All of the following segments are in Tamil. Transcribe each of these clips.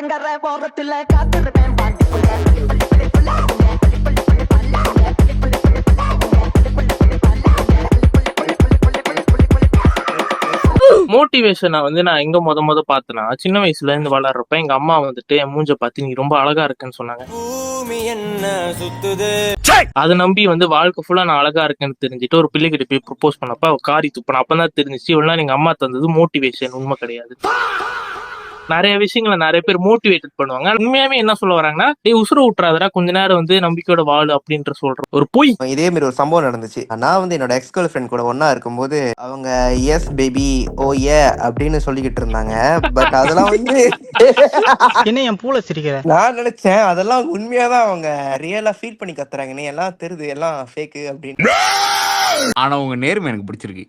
மோட்டிவேஷனை வந்து நான் எங்க முத பார்த்தேன்னா, சின்ன வயசுல இருந்து வளர்றப்ப எங்க அம்மா வந்துட்டு என் மூஞ்ச பார்த்து நீ ரொம்ப அழகா இருக்குன்னு சொன்னாங்க. அதை நம்பி வந்து வாழ்க்கை ஃபுல்லா நான் அழகா இருக்கேன்னு தெரிஞ்சுட்டு ஒரு பிள்ளைகிட்ட போய் ப்ரப்போஸ் பண்ணப்ப அவ காரி துப்புனா. அப்பதான் தெரிஞ்சிச்சு இவ்வளவு நாள் எங்க அம்மா தந்தது மோட்டிவேஷன், உண்மை கிடையாது. நிறைய விஷயங்களை நிறைய பேர் மோட்டிவேட்டட் பண்ணுவாங்க. உண்மையாவே என்ன சொல்ல வராங்கன்னா, உசுர விட்டுறாதரா, கொஞ்ச நேரம் வந்து நம்பிக்கையோட வாழு அப்படின்ற சொல்ற ஒரு பொய். இதே மாதிரி ஒரு சம்பவம் நடந்துச்சு. நான் வந்து என்னோட எக்ஸ் கேர்ள் ஃப்ரெண்ட் கூட ஒன்னா இருக்கும்போது அவங்க எஸ் பேபி ஓ ஏ அப்படின்னு சொல்லிக்கிட்டு இருந்தாங்க. பட் அதெல்லாம் வந்து என்ன என் பூல சிரிக்கிற? நான் நினைச்சேன் அதெல்லாம் உண்மையாதான் அவங்க ரியலா ஃபீல் பண்ணி கத்துறாங்க. நீ எல்லாம் தெரியுது எல்லாம் ஃபேக்கு அப்படின்னு. ஆனா உங்க நேர்மை எனக்கு பிடிச்சிருக்கு.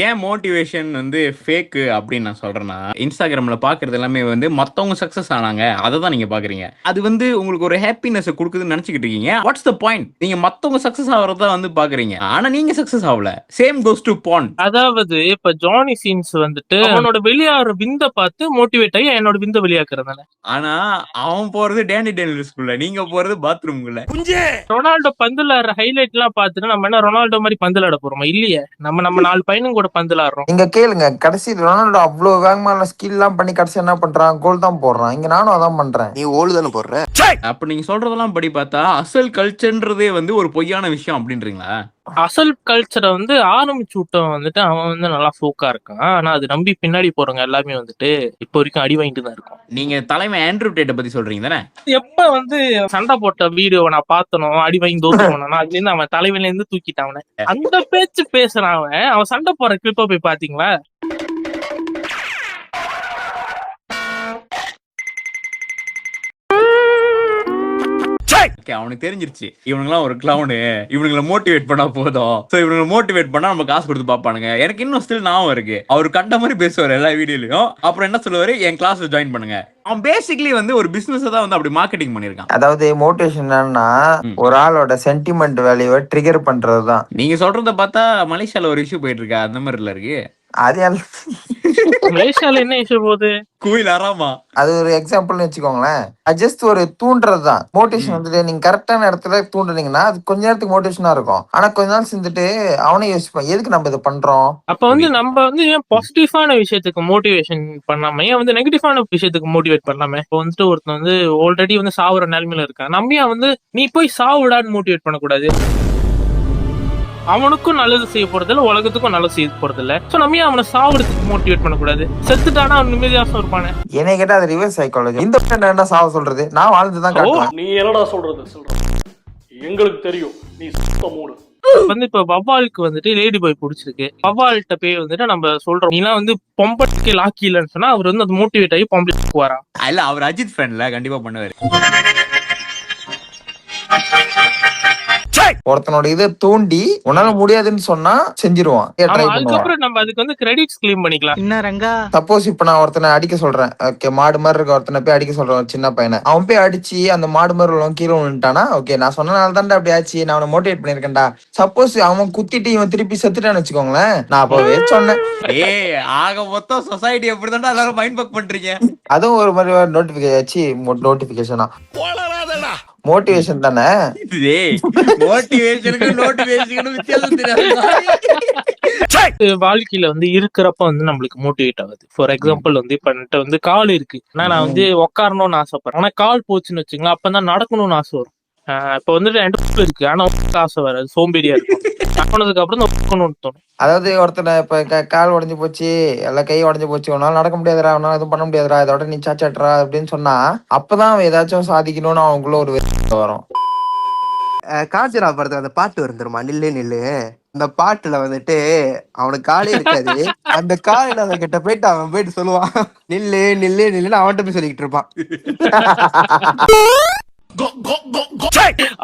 ஏன் மோட்டிவேஷன் வந்து ஃபேக்கு அப்படின்னு நான் சொல்றேன்னா, இன்ஸ்டாகிராம்ல பாக்குறது எல்லாமே வந்து மத்தவங்க சக்சஸ் ஆனாங்க அதை தான் நீங்க பாக்குறீங்க. அது வந்து உங்களுக்கு ஒரு ஹாப்பினஸ் கொடுக்குதுன்னு நினைச்சுக்கிட்டு இருக்கீங்க. What's the point? நீங்க மத்தவங்க சக்சஸ் ஆகிறதா வந்து பாக்குறீங்க, ஆனா நீங்க சக்சஸ் ஆகல. சேம் கோஸ் டு பான். அதாவது இப்ப ஜானி சீன்ஸ் வந்துட்டு அவனோட வெளியாற விந்த பார்த்து மோட்டிவேட் ஆகி என்னோட விந்த வெளியாக்குறதானே. ஆனா அவன் போறது டேனி டேனியல்ஸ்குள்ள, நீங்க போறது பாத்ரூம்குள்ள. ரொனால்டோ பந்துல ஹைலைட் எல்லாம் பார்த்துட்டு நம்ம என்ன ரொனால்டோ மாதிரி பந்துல ஆட போறோமா? இல்லையே, நம்ம 4 பையனும் கூட பந்துல ஆடுறோம். இங்க கேளுங்க, கடைசி ரொனால்டோ அவ்வளவு வேகமா ஸ்கில் எல்லாம் பண்ணி கடைசி என்ன பண்றான்? கோல் தான் போடுறான். இங்க நானும் அதான் பண்றேன். நீ ஓல் தானே போடுற. அப்ப நீங்க சொல்றதெல்லாம் படி பார்த்தா அசல் கல்ச்சர்ன்றதே வந்து ஒரு பொய்யான விஷயம் அப்படின்றீங்களா? அசல் கல்ச்சரை வந்து ஆரம்பிச்சு விட்டவன் வந்துட்டு அவன் வந்து நல்லா ஃபோக்கா இருக்கான். ஆனா அது நம்பி பின்னாடி போறவங்க எல்லாமே வந்துட்டு இப்போ வரைக்கும் அடி வாங்கிட்டு தான் இருக்கும். நீங்க தலைமை ஆண்ட்ரூ டேட்டை பத்தி சொல்றீங்க தானே? எப்ப வந்து சண்டை போட்ட வீடியோவை நான் பார்த்தனோ, அடி வாங்கி தோத்து போனானா, அதுல இருந்து அவன் தலைவில இருந்து தூக்கிட்டான். அவனை அந்த பேச்சு பேசுறான். அவன் சண்டை போற கிளிப்ப போய் பாத்தீங்களா? அவனுக்கு தெரிஞ்சிருச்சு இவனுங்களாம் ஒரு கிளவுனு, இவனுங்களை மோட்டிவேட் பண்ணா போதும். சோ இவனுங்களை மோட்டிவேட் பண்ணா நம்ம காசு கொடுத்து பாப்பானுங்க. எனக்கு இன்னும் ஸ்டில் ஞாபகம் இருக்கு, அவர் கண்ட மாதிரி பேசுவார் எல்லா வீடியோலயும். அப்புறம் என்ன சொல்லுவாரு, என் கிளாஸ்ல ஜாயின் பண்ணுங்க. அவன் பேசிக்கலி வந்து ஒரு பிசினஸ் தான் வந்து அப்படி மார்க்கெட்டிங் பண்ணிருக்கான். அதாவது மோட்டிவேஷன் என்னன்னா ஒரு ஆளோட சென்டிமெண்ட் வேல்யூவை ட்ரிகர் பண்றதுதான். நீங்க சொல்றத பார்த்தா மலேசியால ஒரு இஷ்யூ போயிட்டு இருக்கா அந்த மாதிரில இருக்கு. அது மலேசியால என்ன இஷ்யூ போகுது? கோயில் ஆறாமா, அது ஒரு எக்ஸாம்பிள்னு வச்சுக்கோங்களேன். ஜஸ்ட் ஒரு தூண்டுறது தான் மோட்டிவேஷன். வந்துட்டு நீங்க கரெக்டான இடத்துல தூண்டுனீங்கன்னா அது கொஞ்ச நேரத்துக்கு மோட்டிவேஷனா இருக்கும். ஆனா கொஞ்ச நாள் செஞ்சுட்டு அவனே யோசிப்பான், எதுக்கு நம்ம இதை பண்றோம். அப்ப வந்து நம்ம வந்து ஏன் பாசிட்டிவான விஷயத்துக்கு மோட்டிவேஷன் பண்ணாம ஏன் வந்து நெகட்டிவான விஷயத்துக்கு மோட்டிவேட் பண்ணாம? இப்போ வந்துட்டு ஒருத்தன் வந்து ஆல்ரெடி வந்து சாவுற நிலைமையில இருக்கான், நம்ம ஏன் வந்து நீ போய் சாவுடான்னு மோட்டிவேட் பண்ணக்கூடாது? அவனுக்கும் நல்லது செய்ய போறது இல்ல, உலகத்துக்கும் நல்லது செய்ய போறது இல்ல. சோ நம்ம அவனை சாவறதுக்கு மோட்டிவேட் பண்ணக்கூடாது. செத்துட்டானா அவன் நிம்மதியா இருப்பானே. என்னை கேட்டா அது ரிவர்ஸ் சைக்காலஜி. இந்த என்ன சாவ சொல்றது? நான் வாழ்ந்துதான் காட்டுவேன். நீ என்னடா சொல்றது? எங்களுக்கு தெரியும் நீ மூடு. வந்து இப்ப வவ்வாலுக்கு வந்துட்டு லேடி பாய் பிடிச்சிருக்கு. வவ்வால்கிட்ட போய் வந்துட்டு நம்ம சொல்றோம், நீலாம் வந்து பொம்பளைக்கு லாக்கி இல்லைன்னு சொன்னா அவர் வந்து அது மோட்டிவேட் ஆகி பொம்பளைக்கு வரா. இல்ல அவர் அஜித் ஃபேன்ல கண்டிப்பா பண்ணுவாரு. ஒருத்தனோட இதை தூண்டி உன்னால முடியாதுன்னு சொன்னா செஞ்சிருவான். அதுக்கப்புறம் நம்ம அதுக்கு வந்து கிரெடிட்ஸ் கிளைம் பண்ணிக்கலாம். என்ன ரங்கா? சப்போஸ் இப்ப நான் ஒருத்தனை அடிக்க சொல்றேன், ஓகே, மாடு மாதிரி இருக்க ஒருத்தனை போய் அடிக்க சொல்றேன், சின்ன பையனை. அவன் போய் அடிச்சு அந்த மாடு மாதிரி உள்ளவன் கீழே விழுந்துட்டானா, ஓகே, நான் சொன்னனால தான்டா அப்படி ஆச்சு, நான் அவனை மோட்டிவேட் பண்ணிருக்கேன்டா. சப்போஸ் அவன் குத்திட்டு இவன் திருப்பி செத்துட்டான்னு வச்சுக்கோங்களேன், நான் அப்பவே சொன்னேன். ஆக மொத்தம் சொசைட்டி எப்படிதான் எல்லாரும் மைண்ட் பக் பண்றீங்க. அதுவும் ஒரு மாதிரி நோட்டிபிகேஷனா மோட்டிவேஷன் தானே. வாழ்க்கையில வந்து இருக்கிறப்ப வந்து நம்மளுக்கு மோட்டிவேட் ஆகுது. ஃபார் எக்ஸாம்பிள் வந்து இப்ப என்கிட்ட வந்து கால் இருக்கு, நான் வந்து உட்காரணும்னு ஆசைப்படுறேன். ஆனா கால் போச்சுன்னு வச்சுங்களேன், அப்பதான் நடக்கணும்னு ஆசை வரும். இப்ப வந்துட்டு ரெண்டு இருக்கு, ஆனா ஆசை வராது, சோம்பேறியா இருக்கும். நடக்கணுதுக்கு அப்புறம் உட்காரணும்னு தோணும். அதாவது ஒருத்தனை இப்ப கால் உடஞ்சு போச்சு, எல்லாம் கை உடஞ்சு போச்சு, உன்னால நடக்க முடியாதுடா, உன்னால எதுவும் பண்ண முடியாதுடா, இதோட நீ சாச்சாட்டுறா அப்படின்னு சொன்னா அப்பதான் அவன் ஏதாச்சும் சாதிக்கணும்னு அவங்களுக்குள்ள ஒரு வரும். காஞ்சனா படத்துல அந்த பாட்டு வந்துருமா, நில்லு நில்லு. அந்த பாட்டுல வந்துட்டு அவனுக்கு காலே இருக்காது. அந்த காலையில அவன் கிட்ட போயிட்டு அவன் போயிட்டு சொல்லுவான், நில்லு நில்லு நில்லுன்னு அவன்கிட்ட போய் சொல்லிக்கிட்டு இருப்பான்.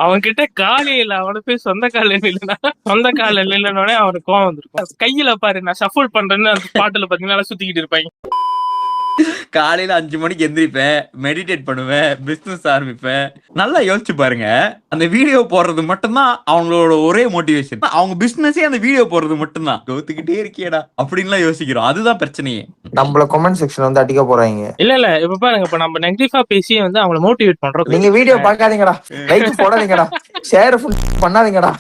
அவன் கிட்ட காலே இல்ல, அவனை போய் சொந்த கால இல்லைன்னா சொந்த கால இல்லைன்னோடனே அவனுக்கு கோவம் வந்திருக்கும். கையில பாரு நான் ஷஃபிள் பண்றேன்னு அந்த பாட்டுல பாத்தீங்கன்னா சுத்திக்கிட்டு இருப்பாங்க. காலையில 5 மணிக்கு எந்திரிப்பேன், மெடிடேட் பண்ணுவேன், பிசினஸ் ஆரம்பிப்பேன். நல்லா யோசிச்சு பாருங்க. அந்த வீடியோ போடுறது மட்டும்தான் அவங்களோட ஒரே மோட்டிவேஷன். அவங்க பிசினஸே அந்த வீடியோ போடுறது மட்டும்தான். கவுத்துக்கிட்டே இருக்கியடா அப்படின்லாம் யோசிக்கிறோம். அதுதான் பிரச்சனையே. நம்மள கமெண்ட் செக்ஷன் வந்து அடிக்க போறாங்க. இல்ல இப்ப பாருங்க, இப்ப நம்ம நெகட்டிவா பேசி வந்து அவங்கள மோட்டிவேட் பண்றோம். நீங்க வீடியோ பாக்காதீங்கடா, லைக் போடாதீங்கடா, ஷேர் பண்ணாதீங்கடா.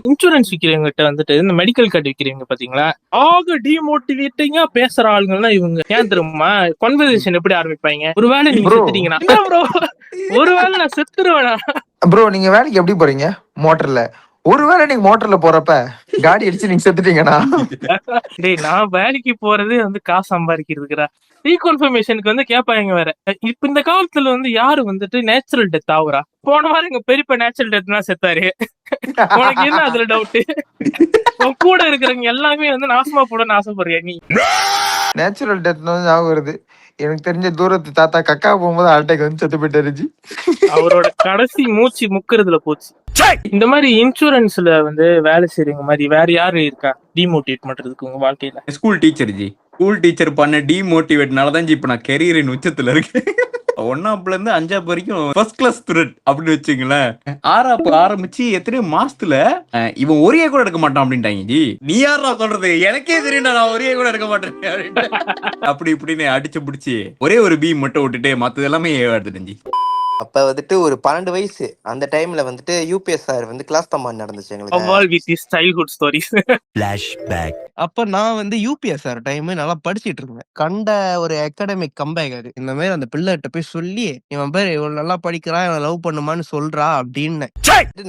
இன்சூரன்ஸ் விக்கிறவங்க வந்துட்டு இந்த மெடிக்கல் கார்டு விக்கிறவங்க பாத்தீங்களா, ஆக டிமோட்டிவேட்டிங்கா பேசுற ஆளுங்கள்லாம் இவங்க. ஏன் தெரியுமா? கான்வர்சேஷன் எப்படி ஆரம்பிப்பாங்க, ஒருவேளை நீங்க செத்துட்டீங்கன்னா, ப்ரோ ஒருவேளை நான் செத்துருவேனா ப்ரோ நீங்க வேலைக்கு எப்படி போறீங்க? மோட்டர்ல. ஒருவேளை நீங்க மோட்டர்ல போறப்ப காடி அடிச்சு நீங்க செத்துட்டீங்கன்னா, டேய் நான் வேலைக்கு போறதே வந்து காசு சம்பாதிக்கிறதுக்குடா. ரீகன்ஃபர்மேஷனுக்கு வந்து கேட்பாங்க வேற. இப்ப இந்த காலத்துல வந்து யாரு வந்துட்டு நேச்சுரல் டெத் ஆகுறா? போன வாரம் எங்க பெரியப்பா நேச்சுரல் டெத்னா செத்தாரு. உனக்கு என்ன அதுல டவுட்? உன் கூட இருக்கிறவங்க எல்லாமே வந்து நாசமா போடணும்னு ஆசைப்படுறியா நீ? நேச்சுரல் டெத் ஞாபகம் வருது. எனக்கு தெரிஞ்ச தூரத்து தாத்தா கக்கா போகும்போது அட்டைக்கு வந்து செத்து போயிட்டு அவரோட கடைசி மூச்சு முக்குறதுல போச்சு. இந்த மாதிரி இன்சூரன்ஸ்ல வந்து வேலை செய்யறவங்க மாதிரி வேற யாரு இருக்கா டிமோட்டிவேட் பண்றதுக்கு உங்க வாழ்க்கையில? School teacher G. School teacher பண்ண டிமோட்டிவேட்னாலதான் ஜி இப்ப நான் கெரியரின் உச்சத்துல இருக்கேன். 1ஆப்ல இருந்து 5ஆப் வரைக்கும் ஃபர்ஸ்ட் கிளாஸ் ஸ்டூடெண்ட் அப்படின்னு வச்சுங்களேன். 6ஆப் ஆரம்பிச்சு எத்தனையோ மாசத்துல இவன் ஒரே கூட எடுக்க மாட்டான் அப்படின்ட்டாங்க ஜி. நீ யாரா சொல்றது? எனக்கே தெரியும்டா, நான் ஒரே கூட எடுக்க மாட்டேன் அப்படி இப்படின்னு அடிச்சு பிடிச்சி ஒரே ஒரு பி மட்டும் விட்டுட்டு மத்தது எல்லாமே எடுத்துட்டேன் ஜி. அப்ப வந்துட்டு ஒரு 12 வயசு அந்த டைம்ல வந்துட்டு யூபிஎஸ் சார் வந்து கிளாஸ் தம்மா நடந்துச்சு எங்களுக்கு. அப்ப நான் வந்து யூபிஎஸ் சார் டைம் நல்லா படிச்சிட்டு இருந்தேன். கண்ட ஒரு அகாடமிக் கம்பேக் அது. இந்த மாதிரி அந்த பிள்ளைகிட்ட போய் சொல்லி, இவன் பேர் இவ்வளவு நல்லா படிக்கிறான், இவன் லவ் பண்ணுமான்னு சொல்றா அப்படின்னு.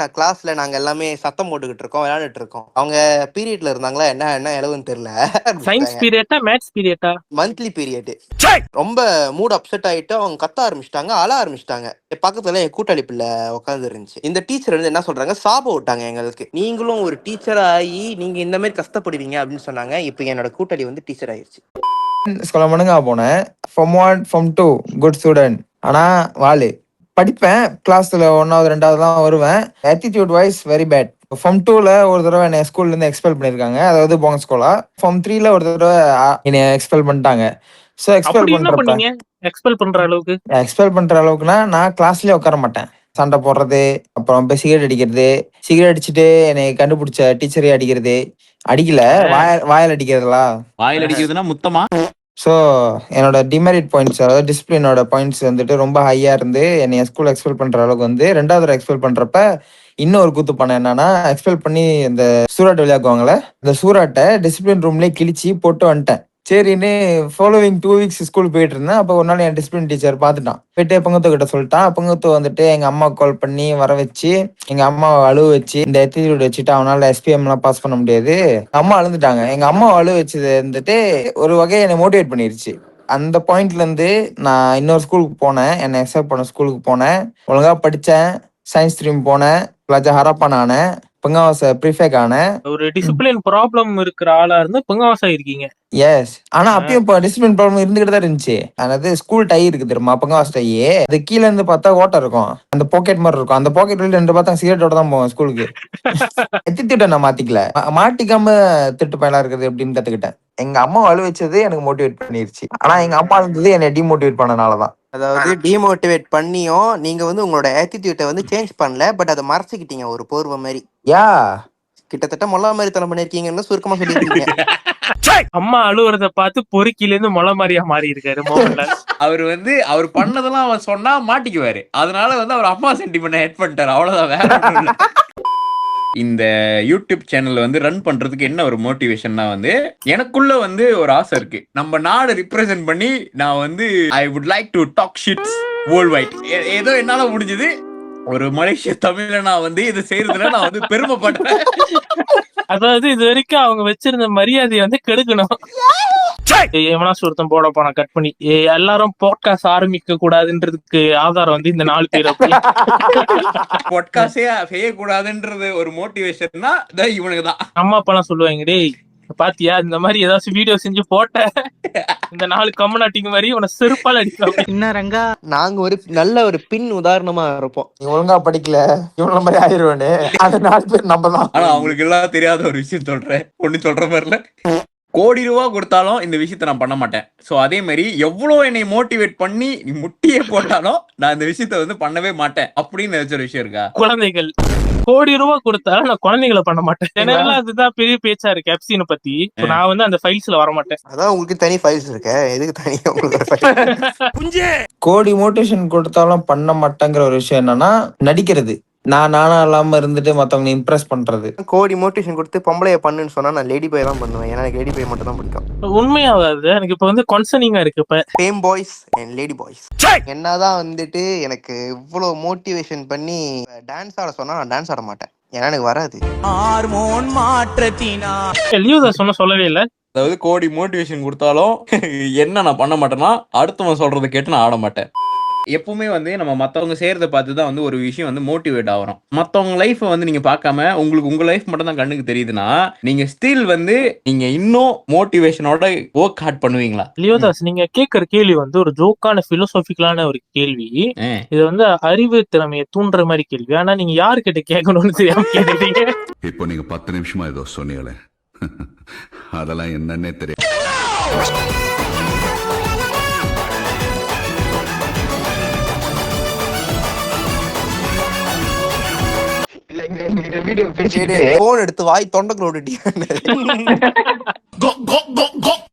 நான் கிளாஸ்ல நாங்க எல்லாமே சத்தம் போட்டுக்கிட்டு இருக்கோம், விளையாண்டுட்டு இருக்கோம். அவங்க பீரியட்ல இருந்தாங்களா, என்ன எழுதுன்னு தெரியல. சயின்ஸ் பீரியட்டா மேத்ஸ் பீரியட்டா? Monthly period. ரொம்ப மூட் அப்செட் ஆயிட்டு அவங்க கத்த ஆரம்பிச்சிட்டாங்க, அழ ஆரம்பிச்சிட்டாங்க. பக்கத்துல என் கூட்டாளி பிள்ளை உட்காந்து இருந்துச்சு. இந்த டீச்சர் வந்து என்ன சொல்றாங்க, சாபம் விட்டாங்க எங்களுக்கு. நீங்களும் ஒரு டீச்சர் ஆகி நீங்க இந்த மாதிரி கஷ்டப்படுவீங்க அப்படின்னு சொன்னாங்க. இப்ப என்னோட கூட்டாளி வந்து டீச்சர் ஆயிடுச்சு. ஸ்கூல்ல மனுங்க போனேன். Form 1 Form 2 good student. ஆனா வாலு படிப்பேன், கிளாஸ்ல 1வது 2வது தான் வருவேன். Attitude wise very bad. Form 2ல ஒரு தடவை என்னை ஸ்கூல்ல இருந்து எக்ஸ்பெல் பண்ணிருக்காங்க, அதாவது போங்க ஸ்கூலா. Form 3ல ஒரு தடவை என்னை எக்ஸ்பெல் பண்ணிட்டாங்க. சோ எக்ஸ்பெல் பண்ற அளவுக்குன்னா நான் கிளாஸ்லயே உட்கார மாட்டேன். சண்டை போடுறது, அப்புறம் போய் சிகரெட் அடிக்கிறது, சிகரெட் அடிச்சுட்டு என்னை கண்டுபிடிச்ச டீச்சரே அடிக்கிறது. அடிக்கல, வாயில் அடிக்கிறதுலா. வாயில் அடிக்கிறதுனா முத்தமா? ஸோ என்னோட டிமெரிட் பாயிண்ட்ஸ், அதாவது டிசிப்ளினோட பாயிண்ட்ஸ் வந்துட்டு ரொம்ப ஹையா இருந்து என்னை ஸ்கூல் எக்ஸ்பெல் பண்ற அளவுக்கு வந்து 2வது எக்ஸ்பெல் பண்றப்ப இன்னொரு கூத்து பண்ண என்னன்னா, எக்ஸ்பெல் பண்ணி இந்த சூராட் விளையாக்குவாங்கல்ல, இந்த சூராட்டை டிசிப்ளின் ரூம்லயே கிழிச்சு போட்டு வந்துட்டேன். சரின்னு ஃபாலோவிங் 2 வீக்ஸ் ஸ்கூல் போயிட்டு இருந்தேன். அப்போ ஒரு நாள் என் டிசிப்ளின் டீச்சர் பார்த்துட்டான். போயிட்டு பங்கத்து கிட்ட சொல்லிட்டான். பங்கத்து வந்துட்டு எங்க அம்மா கால் பண்ணி வர வச்சு எங்க அம்மாவை அழுவ வச்சு, இந்த எத்திடியூட் வச்சுட்டு அவனால SPM எல்லாம் பாஸ் பண்ண முடியாது. அம்மா அழுந்துட்டாங்க. எங்க அம்மா அழுவ வச்சது வந்துட்டு ஒரு வகையை என்னை மோட்டிவேட் பண்ணிருச்சு. அந்த பாயிண்ட்ல இருந்து நான் இன்னொரு ஸ்கூலுக்கு போனேன், என்னை எக்ஸப்ட் பண்ண ஸ்கூலுக்கு போனேன், ஒழுங்கா படிச்சேன், சயின்ஸ் ஸ்ட்ரீம் போனேன், பிளஜா ஹரப்பான் ஆனேன், பங்காவாச ப்ரிஃபெக்ட் ஆனேன். ஒரு டிசிப்ளின் ப்ராப்ளம் இருக்கிற ஆளா இருந்து பங்காவாசா இருக்கீங்க. எஸ், ஆனா அப்பயும் இப்போ டிசிப்ளின் ப்ராப்ளம் இருந்துகிட்டு தான் இருந்துச்சு. அதாவது ஸ்கூல் டை இருக்கு தெரியுமா, பங்காவாச டை. அது கீழ இருந்து பார்த்தா ஓட்டை இருக்கும், அந்த பாக்கெட் மாதிரி இருக்கும். அந்த பாக்கெட் வெளியில 2 பார்த்தா சிகரெட்டோட தான் போவோம் ஸ்கூலுக்கு. திட்ட நான் மாத்திக்கல, மாட்டிக்காம திட்டு பயலா இருக்குது எப்படின்னு கத்துக்கிட்டேன். எங்க அம்மா அழு வச்சது எனக்கு மோட்டிவேட் பண்ணிருச்சு. ஆனா எங்க அம்மா இருந்தது என்னை டிமோட்டிவேட் பண்ணனாலதான். அதாவது டிமோட்டிவேட் பண்ணியும் நீங்க வந்து உங்களோட ஆட்டிடியூட்டை வந்து சேஞ்ச் பண்ணல, பட் அதை மறைச்சிக்கிட்டீங்க ஒரு போர்வை மாதிரி. யா, கிட்டத்தட்ட மொளா மாதிரி தலை பண்ணிருக்கீங்கன்னு சுருக்கமா சொல்லிருக்கீங்க. அம்மா அழுவுறத பார்த்து பொறுக்கில இருந்து மொளை மாதிரியா மாறி இருக்காரு மோகன்லால். அவர் வந்து அவர் பண்ணதெல்லாம் அவர் சொன்னா மாட்டிக்குவாரு. அதனால வந்து அவர் அம்மா சென்டிமெண்ட் ஹெட் பண்ணிட்டாரு, அவ்வளவுதான், வேற ஒண்ணும் இல்ல. இந்த யூடியூப் சேனல் வந்து ரன் பண்றதுக்கு என்ன ஒரு மோட்டிவேஷன்னா வந்து, எனக்குள்ள வந்து ஒரு ஆசை இருக்கு. நம்ம நாடு ரிப்ரசென்ட் பண்ணி நான் வந்து I would like to talk ஷிட்ஸ் வேர்ல்ட் வைட். ஏதோ என்னால முடிஞ்சது. ஒரு மலேசிய தமிழ நான் வந்து இது செய்யறதுல நான் வந்து பெருமைப்படுறேன். அதாவது இது வரைக்கும் அவங்க வச்சிருந்த மரியாதையை வந்து கெடுக்கணும். எவனா ஒருத்தன் போட போனா கட் பண்ணி எல்லாரும் பாட்காஸ்ட் ஆரம்பிக்க கூடாதுன்றதுக்கு ஆதாரம் வந்து இந்த 4 பேர். பாட்காஸ்டே செய்யக்கூடாதுன்றது ஒரு மோட்டிவேஷன்னா இவனுக்கு தான். அம்மா அப்பா எல்லாம் சொல்லுவாங்க, டேய் பாத்தியா இந்த மாதிரி ஏதாச்சும் வீடியோ செஞ்சு போட்ட இந்த 4 கம்மநாட்டிங்க மாதிரி உன செருப்பால் அடிக்கலாம். என்ன ரங்கா? நாங்க ஒரு நல்ல ஒரு பின் உதாரணமா இருப்போம். நீ ஒழுங்கா படிக்கல இவன மாதிரி ஆயிருவானே. அந்த 4 பேர் நம்ம தான். ஆனா அவங்களுக்கு எல்லாம் தெரியாத ஒரு விஷயம் சொல்றேன், ஒண்ணு சொல்ற மாதிரில. கோடி ரூபா கொடுத்தாலும் இந்த விஷயத்த நான் பண்ண மாட்டேன். சோ அதே மாதிரி எவ்வளவு என்னை மோட்டிவேட் பண்ணி நீ முட்டியே போட்டாலும் நான் இந்த விஷயத்த வந்து பண்ணவே மாட்டேன் அப்படின்னு நினைச்ச ஒரு விஷயம் இருக்கா? குழந்தைகள் கோடி ரூபாய் கொடுத்தாலும் நான் குழந்தைகளை பண்ண மாட்டேன். ஜெனரலா அதுதான் பெரிய பேச்சா இருக்கு எப்சினை பத்தி. இப்ப நான் வந்து அந்த ஃபைல்ஸ்ல வர மாட்டேன். அதான் உங்களுக்கு தனி ஃபைல்ஸ் இருக்க, எதுக்கு தனியா உங்களுக்கு கோடி மோட்டிவேஷன் கொடுத்தாலும் பண்ண மாட்டேங்கிற ஒரு விஷயம் என்னன்னா நடிக்கிறது. நானா இல்லாம இருந்துட்டு மத்தவங்க இம்ப்ரெஸ் பண்றது. கோடி மோட்டிவேஷன் கொடுத்து பொம்பளைய பண்ணுன்னு சொன்னா நான் லேடி பாய் தான் பண்ணுவேன். ஏன்னா எனக்கு லேடி பாய் மட்டும் தான் பிடிக்கும். உண்மையாவது எனக்கு இப்ப வந்து கன்சர்னிங்கா இருக்கு. இப்ப same boys and lady boys என்னதான் வந்துட்டு எனக்கு இவ்வளவு மோட்டிவேஷன் பண்ணி டான்ஸ் ஆட சொன்னா நான் டான்ஸ் ஆட மாட்டேன். ஏன்னா எனக்கு வராது. ஹார்மோன் மாற்றத்தினா லியோதா சொல்லவே இல்ல. அதாவது கோடி மோட்டிவேஷன் கொடுத்தாலும் என்ன நான் பண்ண மாட்டேன்னா அடுத்தவன் சொல்றதை கேட்டு நான் ஆட மாட்டேன். எப்பவுமே வந்து நம்ம மத்தவங்க செய்யறத பார்த்து தான் வந்து ஒரு விஷயம் வந்து மோட்டிவேட் ஆகிறோம். மத்தவங்க லைஃப் வந்து நீங்க பார்க்காம உங்களுக்கு உங்க லைஃப் மட்டும் தான் கண்ணுக்கு தெரியுதுன்னா நீங்க ஸ்டில் வந்து நீங்க இன்னும் மோட்டிவேஷனோட ஒர்க் ஹார்ட் பண்ணுவீங்களா? லியோதாஸ், நீங்க கேட்கிற கேள்வி வந்து ஒரு ஜோக்கான பிலோசபிக்கலான ஒரு கேள்வி. இது வந்து அறிவு திறமையை தூண்டுற மாதிரி கேள்வி. ஆனா நீங்க யாருக்கிட்ட கேட்கணும்னு தெரியாம கேட்டீங்க. இப்போ நீங்க 10 நிமிஷமா ஏதோ சொன்னீங்களே, அதெல்லாம் என்னன்னே தெரியும். போன் எடுத்து வாய் தொண்டைக்குள்ள விட்டுட்டீங்க.